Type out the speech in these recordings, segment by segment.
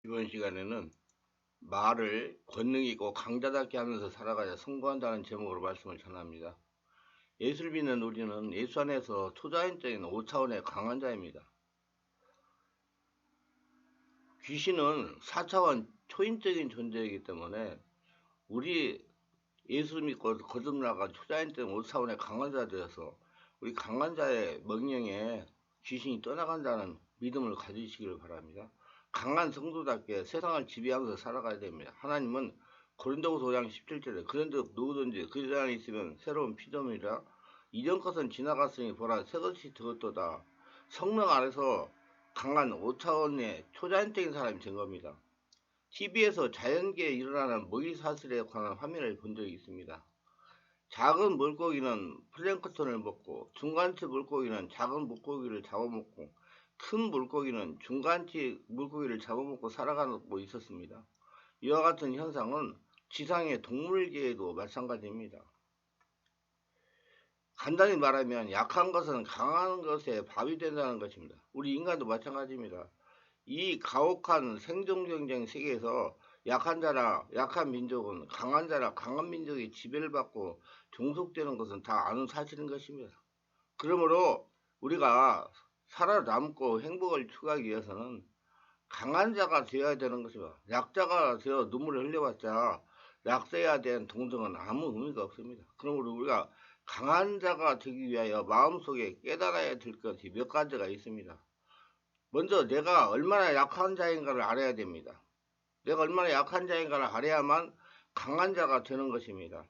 이번 시간에는 말을 권능 있고 강자답게 하면서 살아가야 성공한다는 제목으로 말씀을 전합니다. 예수를 믿는 우리는 예수 안에서 초자연적인 5차원의 강한 자입니다. 귀신은 4차원 초인적인 존재이기 때문에 우리 예수 믿고 거듭나가 초자연적인 5차원의 강한 자 되어서 우리 강한 자의 명령에 귀신이 떠나간다는 믿음을 가지시기를 바랍니다. 강한 성도답게 세상을 지배하면서 살아가야 됩니다. 하나님은 고린도후서 5장 17절에 그런즉 누구든지 그리스도 안에 있으면 새로운 피조물이라 이전 것은 지나갔으니 보라 새 것이 되었도다. 성령 안에서 강한 5차원의 초자연적인 사람이 된 겁니다. TV에서 자연계에 일어나는 먹이사슬에 관한 화면을 본 적이 있습니다. 작은 물고기는 플랭크톤을 먹고 중간치 물고기는 작은 물고기를 잡아먹고 큰 물고기는 중간치 물고기를 잡아먹고 살아가고 있었습니다. 이와 같은 현상은 지상의 동물계에도 마찬가지입니다. 간단히 말하면 약한 것은 강한 것에 밥이 된다는 것입니다. 우리 인간도 마찬가지입니다. 이 가혹한 생존 경쟁 세계에서 약한 자나 약한 민족은 강한 자나 강한 민족의 지배를 받고 종속되는 것은 다 아는 사실인 것입니다. 그러므로 우리가 살아남고 행복을 추구하기 위해서는 강한 자가 되어야 되는 것입니다. 약자가 되어 눈물을 흘려봤자 약자에 대한 동정은 아무 의미가 없습니다. 그러므로 우리가 강한 자가 되기 위하여 마음속에 깨달아야 될 것이 몇 가지가 있습니다. 먼저 내가 얼마나 약한 자인가를 알아야 됩니다. 내가 얼마나 약한 자인가를 알아야만 강한 자가 되는 것입니다.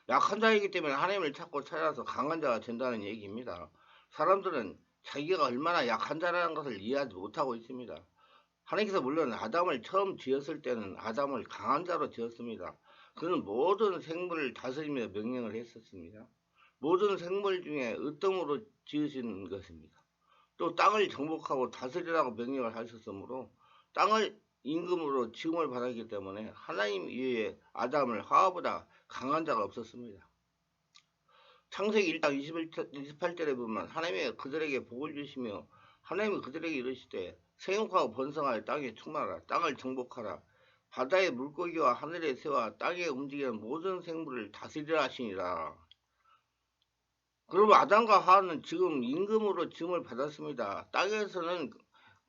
약한 자이기 때문에 하나님을 찾고 찾아서 강한 자가 된다는 얘기입니다. 사람들은 자기가 얼마나 약한 자라는 것을 이해하지 못하고 있습니다. 하나님께서 물론 아담을 처음 지었을 때는 아담을 강한 자로 지었습니다. 그는 모든 생물을 다스리며 명령을 했었습니다. 모든 생물 중에 으뜸으로 지으신 것입니다. 또 땅을 정복하고 다스리라고 명령을 하셨으므로 땅을 임금으로 지음을 받았기 때문에 하나님 이외에 아담을 하와보다 강한 자가 없었습니다. 창세기 1장 28절에 보면 하나님이 그들에게 복을 주시며 하나님이 그들에게 이르시되 생육하고 번성하여 땅에 충만하라. 땅을 정복하라. 바다의 물고기와 하늘의 새와 땅에 움직이는 모든 생물을 다스리라 하시니라. 그러면 아담과 하와는 지금 임금으로 지음을 받았습니다. 땅에서는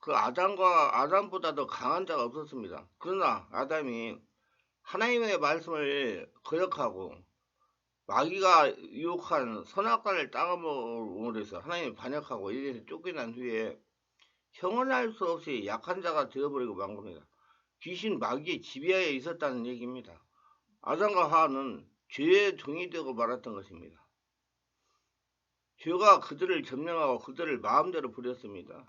그 아담보다 더 강한 자가 없었습니다. 그러나 아담이 하나님의 말씀을 거역하고 마귀가 유혹한 선악과를 따먹음으로 해서 하나님을 반역하고 이래서 쫓겨난 후에 형언할 수 없이 약한 자가 되어버리고 만 겁니다. 귀신 마귀의 지배하에 있었다는 얘기입니다. 아담과 하와는 죄의 종이 되고 말았던 것입니다. 죄가 그들을 점령하고 그들을 마음대로 부렸습니다.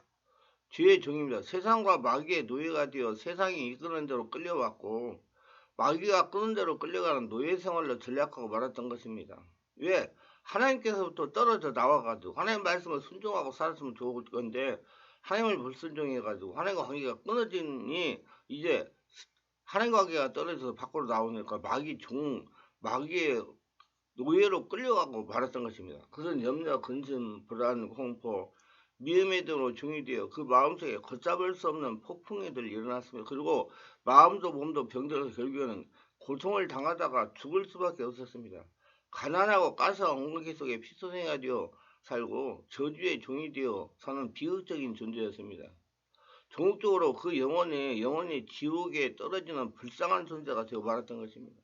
죄의 종입니다. 세상과 마귀의 노예가 되어 세상이 이끄는 대로 끌려왔고 마귀가 끄는 대로 끌려가는 노예 생활로 전략하고 말았던 것입니다. 왜? 하나님께서부터 떨어져 나와가지고 하나님 말씀을 순종하고 살았으면 좋을 건데 하나님을 불순종해가지고 하나님과 관계가 끊어지니 이제 하나님과 관계가 떨어져서 밖으로 나오니까 마귀의 노예로 끌려가고 말았던 것입니다. 그것은 염려, 근심, 불안, 공포, 미움의 등으로 종이 되어 그 마음속에 걷잡을 수 없는 폭풍이들 일어났습니다. 그리고 마음도 몸도 병들어서 결국에는 고통을 당하다가 죽을 수밖에 없었습니다. 가난하고 가스한 옹기 속에 피소생이가 되어 살고 저주의 종이 되어 사는 비극적인 존재였습니다. 종국적으로 그 영혼이 지옥에 떨어지는 불쌍한 존재가 되어 말았던 것입니다.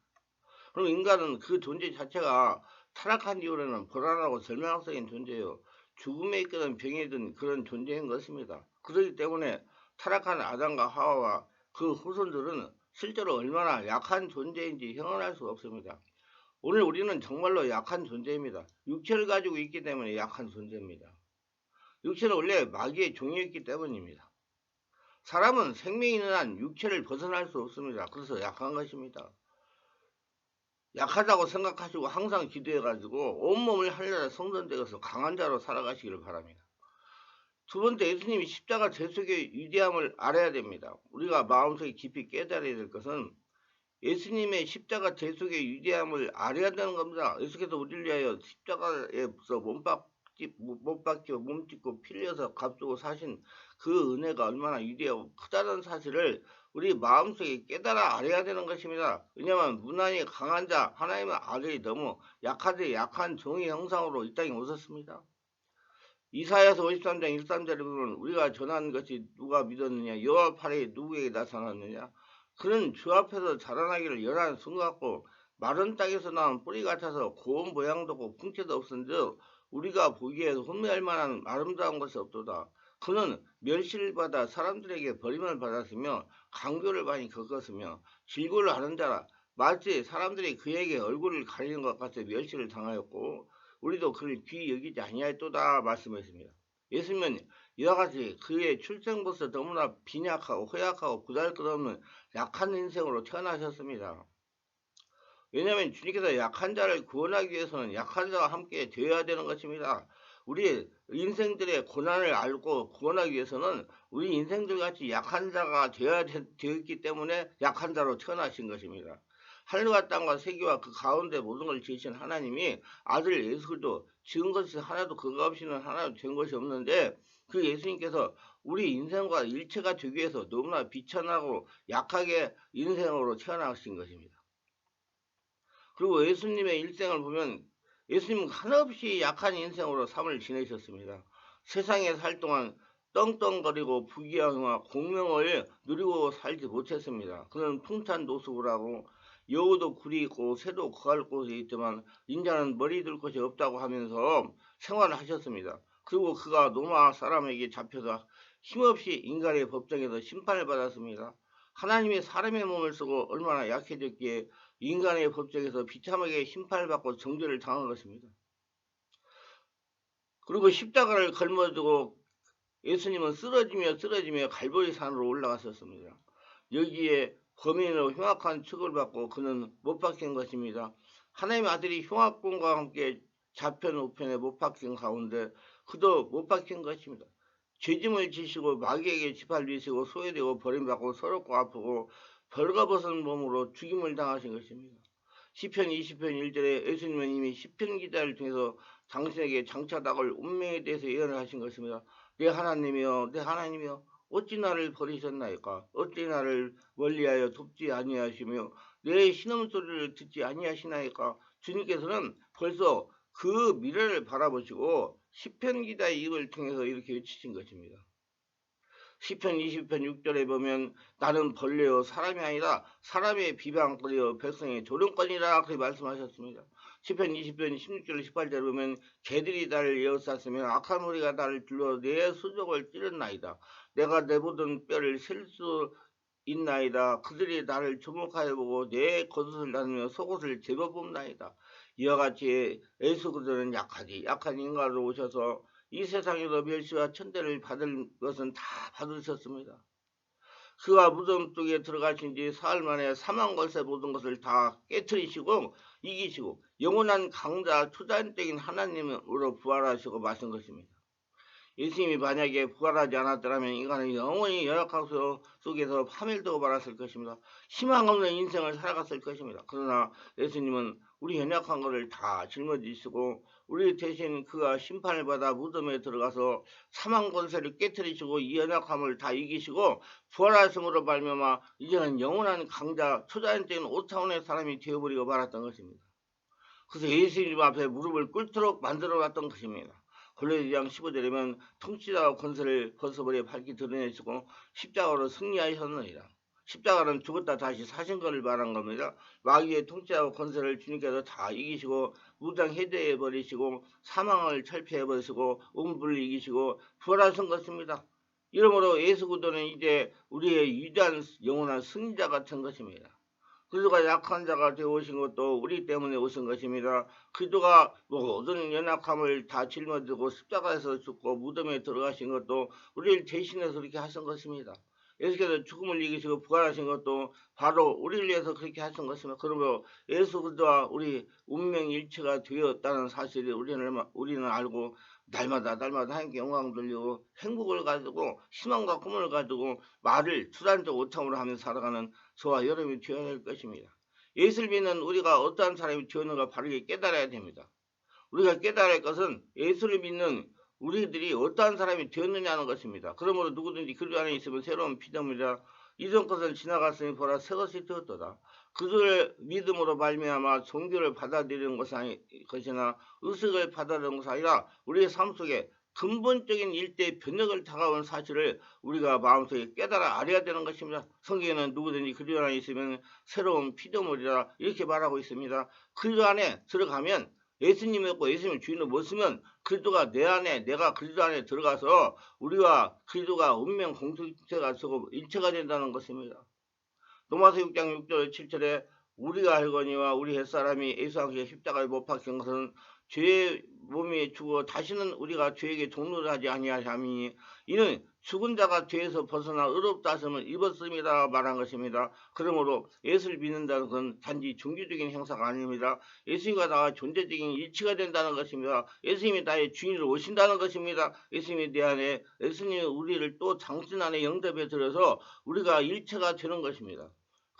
그럼 인간은 그 존재 자체가 타락한 이후로는 불안하고 절망적인 존재요. 죽음에 이끄는 병에 든 그런 존재인 것입니다. 그렇기 때문에 타락한 아담과 하와와 그 후손들은 실제로 얼마나 약한 존재인지 형언할 수 없습니다. 오늘 우리는 정말로 약한 존재입니다. 육체를 가지고 있기 때문에 약한 존재입니다. 육체는 원래 마귀의 종이었기 때문입니다. 사람은 생명이 있는 한 육체를 벗어날 수 없습니다. 그래서 약한 것입니다. 약하다고 생각하시고 항상 기도해가지고 온몸을 하늘나라 성전 되어서 강한 자로 살아가시기를 바랍니다. 두 번째, 예수님이 십자가 대속의 위대함을 알아야 됩니다. 우리가 마음속에 깊이 깨달아야 될 것은 예수님의 십자가 대속의 위대함을 알아야 되는 겁니다. 예수께서 우리를 위하여 십자가에서 몸 박혀 몸 찢고 피 흘려서 값주고 사신 그 은혜가 얼마나 위대하고 크다는 사실을 우리 마음속에 깨달아 알아야 되는 것입니다. 왜냐하면 무난히 강한 자 하나님의 아들이 너무 약하되 약한 종의 형상으로 이 땅에 오셨습니다. 이사야서 53장 1~3절에 보면 우리가 전한 것이 누가 믿었느냐, 여호와 팔에 누구에게 나타났느냐, 그는 주 앞에서 자라나기를 연한 순 같고 마른 땅에서 나온 뿌리 같아서 고운 모양도 없고 풍채도 없은즉 우리가 보기에 흠미할 만한 아름다운 것이 없도다. 그는 멸시를 받아 사람들에게 버림을 받았으며 강교를 많이 겪었으며 질고를 하는 자라. 마치 사람들이 그에게 얼굴을 가리는 것 같아 멸시를 당하였고 우리도 그를 귀히 여기지 아니하였도다 말씀했습니다. 예수님은 이와 같이 그의 출생부터 너무나 빈약하고 허약하고 보잘것없는 약한 인생으로 태어나셨습니다. 왜냐하면 주님께서 약한 자를 구원하기 위해서는 약한 자와 함께 되어야 되는 것입니다. 우리 인생들의 고난을 알고 구원하기 위해서는 우리 인생들 같이 약한 자가 되었기 때문에 약한 자로 태어나신 것입니다. 하늘과 땅과 세계와 그 가운데 모든 걸 지으신 하나님이 아들 예수 그리스도 지은 것이 하나도 그가 없이는 하나도 된 것이 없는데 그 예수님께서 우리 인생과 일체가 되기 위해서 너무나 비천하고 약하게 인생으로 태어나신 것입니다. 그리고 예수님의 일생을 보면 예수님은 한없이 약한 인생으로 삶을 지내셨습니다. 세상에 살 동안 떵떵거리고 부귀영화 공명을 누리고 살지 못했습니다. 그는 풍찬 노숙을 하고 여우도 굴이 있고 새도 거할 곳이 있지만 인자는 머리 둘 곳이 없다고 하면서 생활을 하셨습니다. 그리고 그가 로마 사람에게 잡혀서 힘없이 인간의 법정에서 심판을 받았습니다. 하나님이 사람의 몸을 쓰고 얼마나 약해졌기에 인간의 법정에서 비참하게 심판을 받고 정죄를 당한 것입니다. 그리고 십자가를 걸머지고 예수님은 쓰러지며 갈보리 산으로 올라갔었습니다. 여기에 범인으로 흉악한 취급을 받고 그는 못 박힌 것입니다. 하나님의 아들이 흉악범과 함께 좌편 우편에 못 박힌 가운데 그도 못 박힌 것입니다. 죄짐을 지시고 마귀에게 짓밟히시고 소외되고 버림받고 서럽고 아프고 벌거벗은 몸으로 죽임을 당하신 것입니다. 시편 20편 1절에 예수님은 이미 시편 기자를 통해서 당신에게 장차다올 운명에 대해서 예언을 하신 것입니다. 내 하나님이여 내 하나님이여 어찌 나를 버리셨나이까? 어찌 나를 멀리하여 돕지 아니하시며 내 신음소리를 듣지 아니하시나이까? 주님께서는 벌써 그 미래를 바라보시고 시편 기자의 입을 통해서 이렇게 외치신 것입니다. 시편 20편 6절에 보면 나는 벌레요 사람이 아니라 사람의 비방거리요 백성의 조롱거리라 그렇게 말씀하셨습니다. 시편 20편 16절 18절에 보면 개들이 나를 에워쌌으며 악한 무리가 나를 둘러 내 수족을 찌른나이다. 내가 내보던 뼈를 셀 수 있나이다. 그들이 나를 주목하여 보고 내 겉옷을 나누며 속옷을 제법봅나이다. 이와 같이 예수 그리스도는 약한 인간으로 오셔서 이 세상에서 멸시와 천대를 받을 것은 다 받으셨습니다. 그가 무덤 속에 들어가신 지 사흘 만에 사망 걸세 모든 것을 다 깨뜨리시고 이기시고 영원한 강자 초자연적인 하나님으로 부활하시고 마신 것입니다. 예수님이 만약에 부활하지 않았더라면 인간은 영원히 연약한 속에서 파멸되고 말았을 것입니다. 희망 없는 인생을 살아갔을 것입니다. 그러나 예수님은 우리 연약한 것을 다 짊어지시고 우리 대신 그가 심판을 받아 무덤에 들어가서 사망 권세를 깨뜨리시고 이 연약함을 다 이기시고 부활하심으로 말미암아 이제는 영원한 강자 초자연적인 오차원의 사람이 되어버리고 말았던 것입니다. 그래서 예수님 앞에 무릎을 꿇도록 만들어놨던 것입니다. 골로새장 15절이면 통치자와 권세를 벗어버려 밝히 드러내시고 십자가로 승리하셨느니라. 십자가는 죽었다 다시 사신 것을 말한 겁니다. 마귀의 통치자와 권세를 주님께서 다 이기시고 무장해제해 버리시고 사망을 철폐해 버리시고 음부를 이기시고 부활하신 것입니다. 이러므로 예수 그리스도는 이제 우리의 위대한 영원한 승리자가 된 것입니다. 그리스도가 약한 자가 되어 오신 것도 우리 때문에 오신 것입니다. 그리스도가 모든 연약함을 다 짊어지고 십자가에서 죽고 무덤에 들어가신 것도 우리를 대신해서 그렇게 하신 것입니다. 예수께서 죽음을 이기시고 부활하신 것도 바로 우리를 위해서 그렇게 하신 것입니다. 그러므로 예수 그리스도와 우리 운명 일체가 되었다는 사실을 우리는 알고 날마다 함께 영광 돌리고 행복을 가지고 희망과 꿈을 가지고 말을 투단적 오탐으로 하며 살아가는 저와 여러분이 되어야 할 것입니다. 예수를 믿는 우리가 어떠한 사람이 되었는가 바르게 깨달아야 됩니다. 우리가 깨달을 것은 예수를 믿는 우리들이 어떠한 사람이 되었느냐는 것입니다. 그러므로 누구든지 그리스도 안에 있으면 새로운 피조물이라 이전 것은 지나갔으니 보라 새 것이 되었도다. 그들 믿음으로 말미암아 종교를 받아들이는 것이나 의식을 받아들이는 것이 아니라 우리의 삶 속에 근본적인 일대의 변혁을 다가온 사실을 우리가 마음속에 깨달아 알아야 되는 것입니다. 성경에는 누구든지 그리스도 안에 있으면 새로운 피조물이라 이렇게 말하고 있습니다. 그리스도 안에 들어가면 예수님이 없고 예수님을 주인으로 모시면 그리스도가 내 안에 내가 그리스도 안에 들어가서 우리와 그리스도가 운명 공동체가 되고 일체가 된다는 것입니다. 로마서 6장 6절 7절에 우리가 알거니와 우리 햇사람이 예수와 함께 십자가에 못 박힌 것은 죄의 몸에 죽어 다시는 우리가 죄에게 동로하지 아니하리니 이는 죽은 자가 죄에서 벗어나 의롭다 하심을 입었음이라 말한 것입니다. 그러므로 예수를 믿는다는 것은 단지 종교적인 행사가 아닙니다. 예수님과 나와 존재적인 일치가 된다는 것입니다. 예수님이 나의 주인으로 오신다는 것입니다. 예수님이 내 안에 예수님이 우리를 또 당신 안에 영접해 들여서 우리가 일체가 되는 것입니다.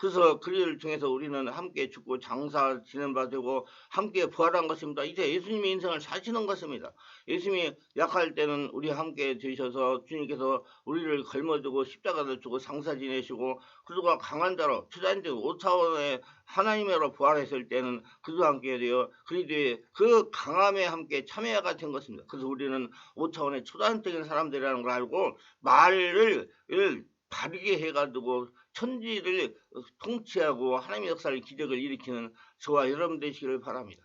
그래서 그를 통해서 우리는 함께 죽고 장사 지낸 바 되고 함께 부활한 것입니다. 이제 예수님의 인생을 사시는 것입니다. 예수님이 약할 때는 우리 함께 되셔서 주님께서 우리를 걸머두고 십자가를 주고 장사 지내시고 그리스도가 강한 자로 초자연적 5차원의 하나님으로 부활했을 때는 그리스도와 함께 되어 그리스도의 그 강함에 함께 참여가 된 것입니다. 그래서 우리는 5차원의 초자연적인 사람들이라는 걸 알고 말을 바르게 해가지고 천지를 통치하고 하나님의 역사를 기적을 일으키는 저와 여러분 되시기를 바랍니다.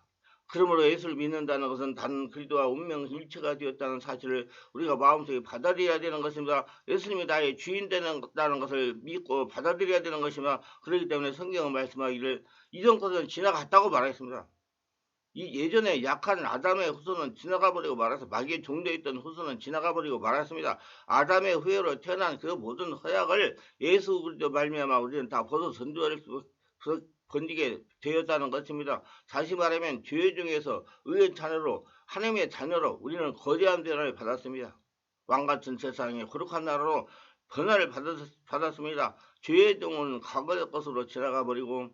그러므로 예수를 믿는다는 것은 단 그리스도와 운명 일체가 되었다는 사실을 우리가 마음속에 받아들여야 되는 것입니다. 예수님이 나의 주인 되는다는 것을 믿고 받아들여야 되는 것입니다. 그렇기 때문에 성경은 말씀하기를 이전 것은 지나갔다고 말했습니다. 이 예전에 약한 아담의 후손은 지나가버리고 말아서 마귀의 종되어 있던 후손은 지나가버리고 말았습니다. 아담의 후예로 태어난 그 모든 허약을 예수 그리스도 말미암아 우리는 다 벗어 건지게 되었다는 것입니다. 다시 말하면 죄 중에서 의의 자녀로 하나님의 자녀로 우리는 거대한 변화를 받았습니다. 왕같은 세상에 거룩한 나라로 변화를 받았습니다. 죄의 종은 과거의 것으로 지나가버리고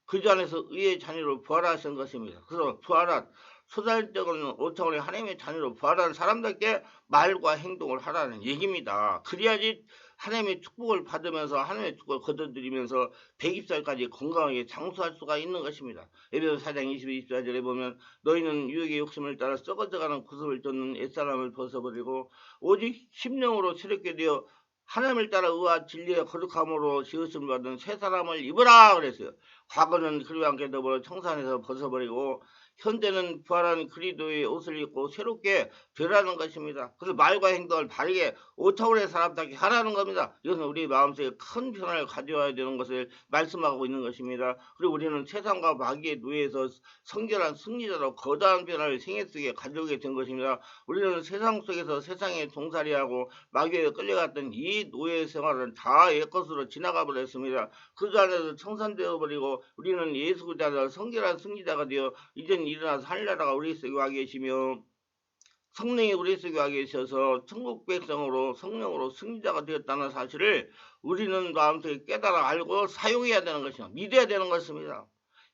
그 안에서 의의 자녀로 부활하신 것입니다. 그래서 부활한 소자연적인 5차원의 하나님의 자녀로 부활한 사람들께 말과 행동을 하라는 얘기입니다. 그래야지 하나님의 축복을 받으면서 하나님의 축복을 거둬들이면서 120살까지 건강하게 장수할 수가 있는 것입니다. 에베소 4장 22절에 보면 너희는 유혹의 욕심을 따라 썩어져가는 구습을 쫓는 옛사람을 벗어버리고 오직 심령으로 새롭게 되어 하나님을 따라 의와 진리의 거룩함으로 지으심을 받은 새 사람을 입으라 그랬어요. 과거는 그리와 함께 더불어 청산해서 벗어버리고 현재는 부활한 그리스도의 옷을 입고 새롭게 되라는 것입니다. 그래서 말과 행동을 바르게 5차원의 사람답게 하라는 겁니다. 이것은 우리 마음속에 큰 변화를 가져와야 되는 것을 말씀하고 있는 것입니다. 그리고 우리는 세상과 마귀의 노예에서 성결한 승리자로 거대한 변화를 생애 속에 가져오게 된 것입니다. 우리는 세상 속에서 세상에 종살이하고 마귀에 끌려갔던 이 노예 생활은 다 옛것으로 지나가 버렸습니다. 그 안에서 청산되어 버리고 우리는 예수 그리스도 성결한 승리자가 되어 이젠 일어나서 하늘나라가 우리 속에 와 계시며 성령이 우리 속에 와 계셔서 천국 백성으로 성령으로 승리자가 되었다는 사실을 우리는 마음속에 깨달아 알고 사용해야 되는 것입니다. 믿어야 되는 것입니다.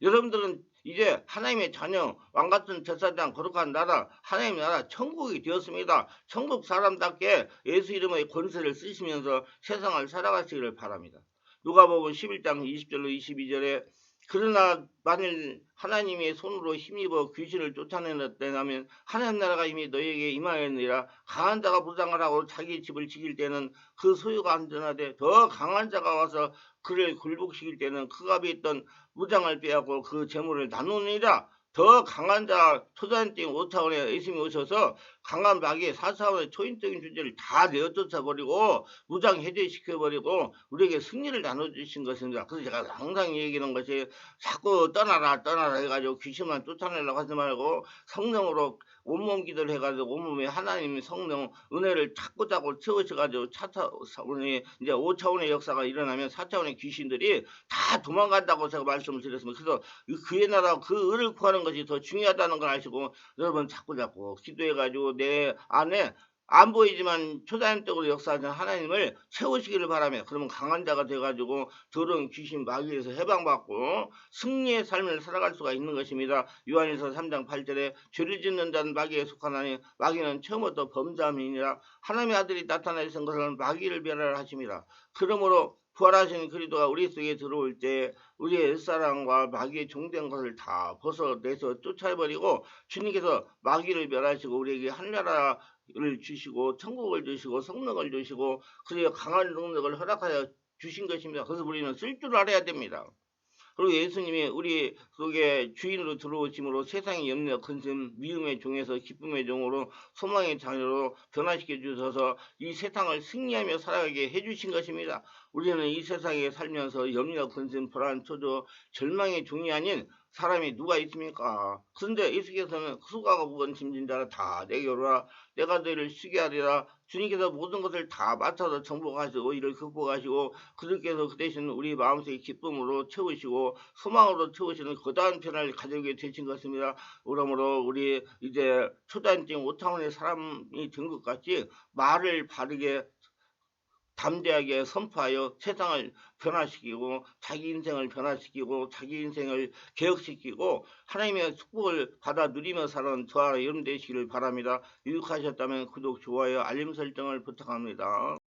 여러분들은 이제 하나님의 자녀, 왕같은 제사장, 거룩한 나라, 하나님의 나라, 천국이 되었습니다. 천국 사람답게 예수 이름의 권세를 쓰시면서 세상을 살아가시기를 바랍니다. 누가복음 11장 20절로 22절에 그러나 만일 하나님의 손으로 힘입어 귀신을 쫓아내었다면 하나님 나라가 이미 너희에게 임하였느니라. 강한 자가 무장을 하고 자기 집을 지킬 때는 그 소유가 안전하되 더 강한 자가 와서 그를 굴복시킬 때는 그 값이 있던 무장을 빼앗고 그 재물을 나누느니라. 더 강한 자 초자연적인 5차원에 예수님이 오셔서 강한 마귀의 4차원의 초인적인 존재를 다 내어쫓아버리고 무장 해제시켜버리고 우리에게 승리를 나눠주신 것입니다. 그래서 제가 항상 얘기하는 것이 자꾸 떠나라 해가지고 귀신만 쫓아내려고 하지 말고 성령으로 온몸 기도를 해가지고 온몸에 하나님의 성령 은혜를 자꾸 채우셔가지고 차차원의 이제 5차원의 역사가 일어나면 4차원의 귀신들이 다 도망간다고 제가 말씀을 드렸습니다. 그래서 그의 나라 그 의를 구하는 것이 더 중요하다는 걸 아시고 여러분 자꾸 기도해가지고 내 안에 안 보이지만 초자연적으로 역사하는 하나님을 채우시기를 바라며, 그러면 강한 자가 돼가지고 더러운 귀신 마귀에서 해방받고 승리의 삶을 살아갈 수가 있는 것입니다. 요한일서 3장 8절에 죄를 짓는 자는 마귀에 속하나니 마귀는 처음부터 범죄함이니라. 하나님의 아들이 나타나신 것은 마귀를 멸하십니다. 그러므로 부활하신 그리스도가 우리 속에 들어올 때 우리의 옛사람과 마귀의 종된 것을 다 벗어내서 쫓아버리고, 주님께서 마귀를 멸하시고 우리에게 하늘나라를 주시고 천국을 주시고 성령을 주시고 그리고 강한 능력을 허락하여 주신 것입니다. 그래서 우리는 쓸 줄 알아야 됩니다. 그리고 예수님이 우리 속에 주인으로 들어오심으로 세상의 염려, 근심, 미움의 종에서 기쁨의 종으로 소망의 자녀로 변화시켜 주셔서 이 세상을 승리하며 살아가게 해주신 것입니다. 우리는 이 세상에 살면서 염려, 근심, 불안, 초조, 절망의 종이 아닌 사람이 누가 있습니까? 그런데 예수께서는 수고하고 무거운 짐진 자라 다 내게 오라, 내가 너희를 쉬게 하리라. 주님께서 모든 것을 다 맡아서 정복하시고 이를 극복하시고 그들께서 그 대신 우리 마음속의 기쁨으로 채우시고 소망으로 채우시는 거대한 편을 가지게 되신 것입니다. 그러므로 우리 이제 초단증 5차원의 사람이 된 것 같이 말을 바르게 담대하게 선포하여 세상을 변화시키고 자기 인생을 변화시키고 자기 인생을 개혁시키고 하나님의 축복을 받아 누리며 사는 저와 여러분 되시기를 바랍니다. 유익하셨다면 구독, 좋아요, 알림 설정을 부탁합니다.